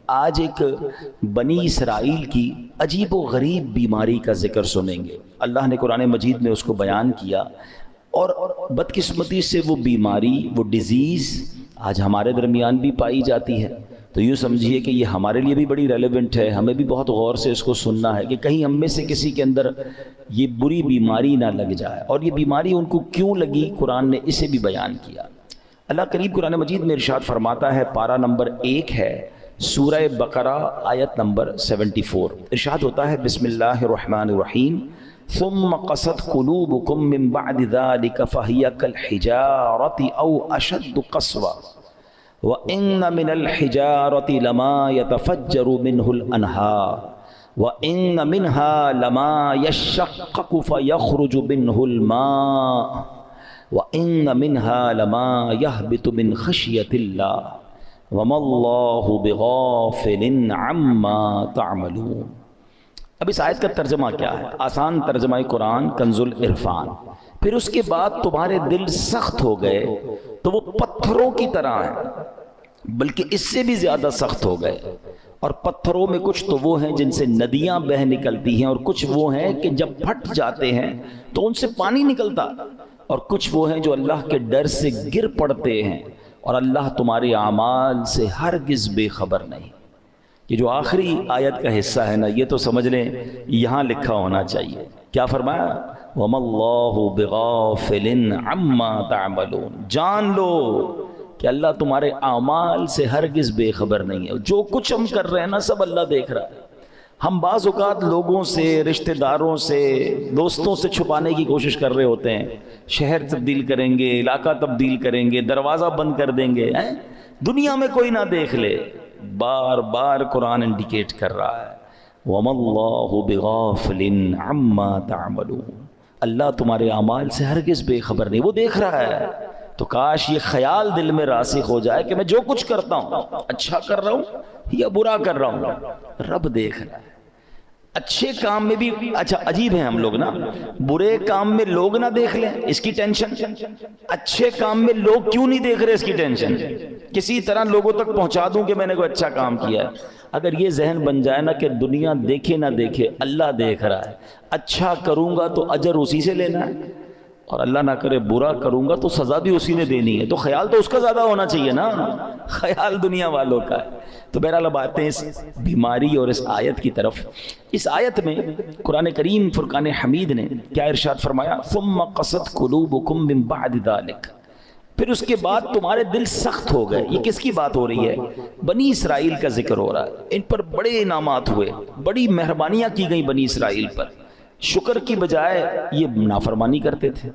آج ایک بنی اسرائیل کی عجیب و غریب بیماری کا ذکر سنیں گے. اللہ نے قرآن مجید میں اس کو بیان کیا، اور بدقسمتی سے وہ بیماری، وہ ڈیزیز آج ہمارے درمیان بھی پائی جاتی ہے. تو یوں سمجھیے کہ یہ ہمارے لیے بھی بڑی ریلیونٹ ہے، ہمیں بھی بہت غور سے اس کو سننا ہے کہ کہیں ہم میں سے کسی کے اندر یہ بری بیماری نہ لگ جائے. اور یہ بیماری ان کو کیوں لگی، قرآن نے اسے بھی بیان کیا. اللہ قریب قرآن مجید میں ارشاد فرماتا ہے، پارہ نمبر 1 ہے، سورہ بقرہ آیت نمبر 74. ارشاد ہوتا ہے، بسم اللہ الرحمن الرحیم، ثم قست قلوبكم من بعد ذلك فهي كالحجارة أو أشد قسوة وَإِنَّ مِنَ الْحِجَارَةِ لَمَا يَتَفَجَّرُ مِنْهُ الْأَنْهَارُ وَإِنَّ مِنْهَا لَمَا يَشَّقَّقُ فَيَخْرُجُ مِنْهُ الْمَاءُ وَإِنَّ مِنْهَا لَمَا يَهْبِطُ مِنْ خَشْيَةِ اللَّهِ وَمَا اللَّهُ بِغَافِلٍ عَمَّا تَعْمَلُونَ. اب اس آیت کا ترجمہ کیا ہے؟ آسان ترجمہ قرآن کنز العرفان. پھر اس کے بعد تمہارے دل سخت ہو گئے تو وہ پتھروں کی طرح ہیں، بلکہ اس سے بھی زیادہ سخت ہو گئے. اور پتھروں میں کچھ تو وہ ہیں جن سے ندیاں بہہ نکلتی ہیں، اور کچھ وہ ہیں کہ جب پھٹ جاتے ہیں تو ان سے پانی نکلتا، اور کچھ وہ ہیں جو اللہ کے ڈر سے گر پڑتے ہیں، اور اللہ تمہارے اعمال سے ہرگز بے خبر نہیں. یہ جو آخری آیت کا حصہ ہے نا، یہ تو سمجھ لیں یہاں لکھا ہونا چاہیے. کیا فرمایا؟ وَمَا اللَّهُ بِغَافِلٍ عَمَّا تَعْمَلُونَ. جان لو کہ اللہ تمہارے اعمال سے ہرگز بے خبر نہیں ہے. جو کچھ ہم کر رہے ہیں نا، سب اللہ دیکھ رہا ہے. ہم بعض اوقات لوگوں سے، رشتہ داروں سے، دوستوں سے چھپانے کی کوشش کر رہے ہوتے ہیں. شہر تبدیل کریں گے، علاقہ تبدیل کریں گے، دروازہ بند کر دیں گے، دنیا میں کوئی نہ دیکھ لے. بار بار قرآن انڈیکیٹ کر رہا ہے، وَمَا اللَّهُ بِغَافِلٍ عَمَّا تَعْمَلُونَ. اللہ تمہارے اعمال سے ہرگز بے خبر نہیں، وہ دیکھ رہا ہے. تو کاش یہ خیال دل میں راسخ ہو جائے کہ میں جو کچھ کرتا ہوں، اچھا کر رہا ہوں یا برا کر رہا ہوں، رب دیکھ رہا ہے. اچھے کام میں بھی، اچھا عجیب ہیں ہم لوگ نا، برے کام میں لوگ نہ دیکھ لیں اس کی ٹینشن، اچھے کام میں لوگ کیوں نہیں دیکھ رہے اس کی ٹینشن. کسی طرح لوگوں تک پہنچا دوں کہ میں نے کوئی اچھا کام کیا ہے. اگر یہ ذہن بن جائے نا کہ دنیا دیکھے نہ دیکھے، اللہ دیکھ رہا ہے. اچھا کروں گا تو اجر اسی سے لینا ہے، اور اللہ نہ کرے برا کروں گا تو سزا بھی اسی نے دینی ہے. تو خیال تو اس کا زیادہ ہونا چاہیے نا، خیال دنیا والوں کا ہے. تو بہرحال اب آتے ہیں اس بیماری اور اس آیت کی طرف. اس آیت میں قرآن کریم فرقان حمید نے کیا ارشاد فرمایا؟ ثم قست قلوبکم من بعد ذلک. پھر اس کے بعد تمہارے دل سخت ہو گئے. یہ کس کی بات ہو رہی ہے؟ بنی اسرائیل کا ذکر ہو رہا ہے. ان پر بڑے انعامات ہوئے، بڑی مہربانیاں کی گئیں بنی اسرائیل پر. شکر کی بجائے یہ نافرمانی کرتے تھے.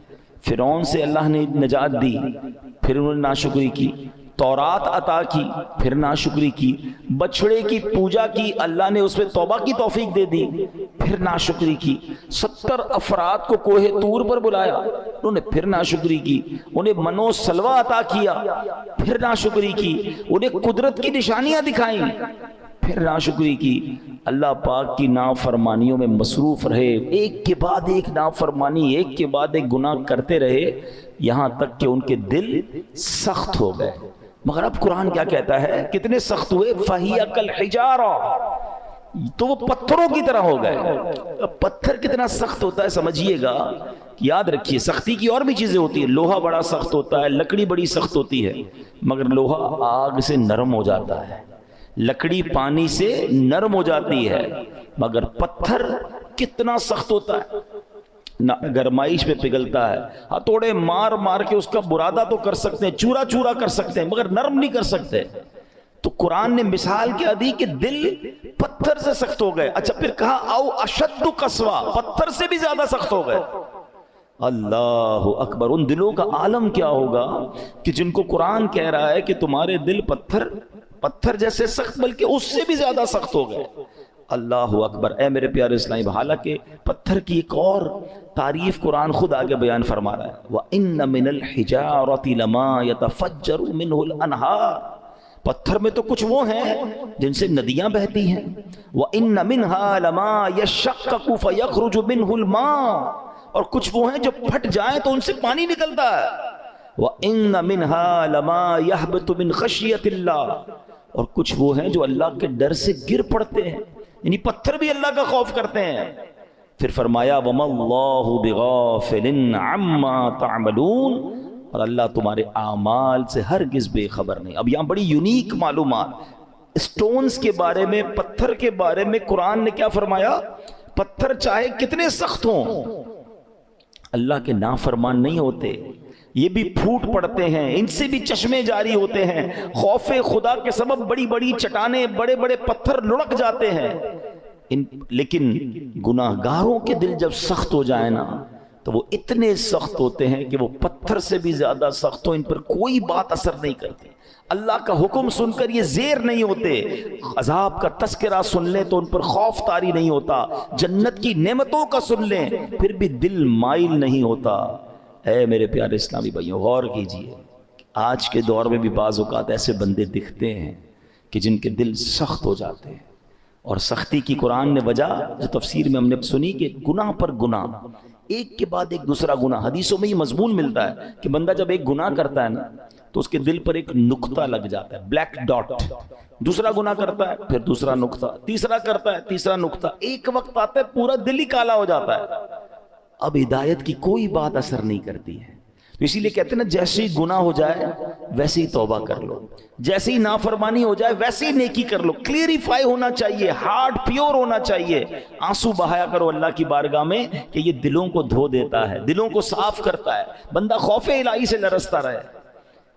فرعون سے اللہ نے نجات دی، پھر انہوں نے ناشکری کی. تورات عطا کی، پھر ناشکری کی. بچڑے کی پوجا کی، اللہ نے اس میں توبہ کی توفیق دے دی، پھر ناشکری کی. 70 افراد کو کوہ طور پر بلایا، انہوں نے پھر ناشکری کی. انہیں منو سلوہ عطا کیا، پھر ناشکری کی. انہیں قدرت کی نشانیاں دکھائیں، پھر ناشکری کی. اللہ پاک کی نافرمانیوں میں مصروف رہے، ایک کے بعد ایک نافرمانی، ایک کے بعد ایک گناہ کرتے رہے، یہاں تک کہ ان کے دل سخت ہو گئے. مگر اب قرآن کیا کہتا ہے؟ کتنے سخت ہوئے؟ فَهِيَ كَالْحِجَارَةِ. تو وہ پتھروں کی طرح ہو گئے. اب پتھر کتنا سخت ہوتا ہے سمجھیے گا. یاد رکھیے، سختی کی اور بھی چیزیں ہوتی ہیں. لوہا بڑا سخت ہوتا ہے، لکڑی بڑی سخت ہوتی ہے، مگر لوہا آگ سے نرم ہو جاتا ہے، لکڑی پانی سے نرم ہو جاتی ہے. مگر پتھر کتنا سخت ہوتا ہے، نہ گرمائش میں پگھلتا ہے. ہتھوڑے مار مار کے اس کا برادہ تو کر سکتے ہیں، چورا چورا کر سکتے ہیں، مگر نرم نہیں کر سکتے. تو قرآن نے مثال کیا دی کہ دل پتھر سے سخت ہو گئے. اچھا پھر کہا او اشد قسوہ، پتھر سے بھی زیادہ سخت ہو گئے. اللہ اکبر. ان دلوں کا عالم کیا ہوگا کہ جن کو قرآن کہہ رہا ہے کہ تمہارے دل پتھر جیسے سخت، بلکہ اس سے بھی زیادہ سخت ہو گئے. اللہ اکبر. اے میرے پیارے اسلامی، حالانکہ پتھر کی ایک اور تعریف قرآن خود آگے بیان فرما رہا ہے، وَإِنَّ مِنَ الْحِجَارَةِ لَمَا يَتَفَجَّرُ مِنْهُ الْأَنْهَارُ. پتھر میں تو کچھ وہ ہیں جن سے ندیاں بہتی ہیں. وَإِنَّ مِنْهَا لَمَا يَشَّقَّقُ فَيَخْرُجُ مِنْهُ الْمَاءُ. اور کچھ وہ ہیں جو پھٹ جائیں تو ان سے پانی نکلتا ہے. وَإِنَّ مِنْهَا لَمَا يَهْبِطُ مِنْ خَشْيَةِ اللَّهِ. اور کچھ وہ ہیں جو اللہ کے ڈر سے گر پڑتے ہیں، یعنی پتھر بھی اللہ کا خوف کرتے ہیں۔ پھر فرمایا وَمَا اللَّهُ بِغَافِلٍ عَمَّا تَعْمَلُونَ، اور اللہ تمہارے اعمال سے ہرگز بے خبر نہیں۔ اب یہاں بڑی یونیک معلومات اسٹونز کے بارے میں، پتھر کے بارے میں قرآن نے کیا فرمایا؟ پتھر چاہے کتنے سخت ہوں، اللہ کے نافرمان نہیں ہوتے، یہ بھی پھوٹ پڑتے ہیں، ان سے بھی چشمے جاری ہوتے ہیں، خوف خدا کے سبب بڑی بڑی چٹانیں، بڑے بڑے پتھر لڑک جاتے ہیں، لیکن گناہگاروں کے دل جب سخت ہو جائے نا تو وہ اتنے سخت ہوتے ہیں کہ وہ پتھر سے بھی زیادہ سخت ہو، ان پر کوئی بات اثر نہیں کرتی، اللہ کا حکم سن کر یہ زیر نہیں ہوتے، عذاب کا تذکرہ سن لیں تو ان پر خوف طاری نہیں ہوتا، جنت کی نعمتوں کا سن لیں پھر بھی دل مائل نہیں ہوتا۔ اے میرے پیارے اسلامی بھائیوں، غور کیجئے، آج کے دور میں بھی بعض اوقات ایسے بندے دکھتے ہیں کہ جن کے دل سخت ہو جاتے ہیں، اور سختی کی قرآن نے وجہ جو تفسیر میں ہم نے سنی کہ گناہ پر گناہ، ایک کے بعد ایک دوسرا گناہ۔ حدیثوں میں یہ مضمون ملتا ہے کہ بندہ جب ایک گناہ کرتا ہے نا تو اس کے دل پر ایک نقطہ لگ جاتا ہے، بلیک ڈاٹ، دوسرا گناہ کرتا ہے پھر دوسرا نقطہ، تیسرا کرتا ہے تیسرا نقطہ، ایک وقت آتا ہے پورا دل ہی کالا ہو جاتا ہے، اب ہدایت کی کوئی بات اثر نہیں کرتی ہے۔ تو اسی لیے کہتے ہیں نا، جیسے ہی گناہ ہو جائے ویسے ہی توبہ کر لو، جیسے ہی نافرمانی ہو جائے ویسے ہی نیکی کر لو، کلیریفائی ہونا چاہیے، ہارٹ پیور ہونا چاہیے، آنسو بہایا کرو اللہ کی بارگاہ میں کہ یہ دلوں کو دھو دیتا ہے، دلوں کو صاف کرتا ہے، بندہ خوف الہی سے لرزتا رہے۔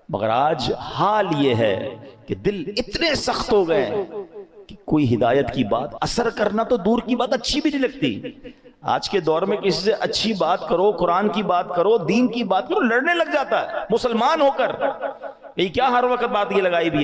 مگر آج حال یہ ہے کہ دل اتنے سخت ہو گئے کہ کوئی ہدایت کی بات اثر کرنا تو دور کی بات، اچھی بھی نہیں لگتی۔ آج کے دور میں کسی سے اچھی بات کرو، قرآن کی بات کرو، دین کی بات کرو، لڑنے لگ جاتا ہے مسلمان ہو کر۔ یہ کیا ہر وقت بات یہ لگائی بھی ہے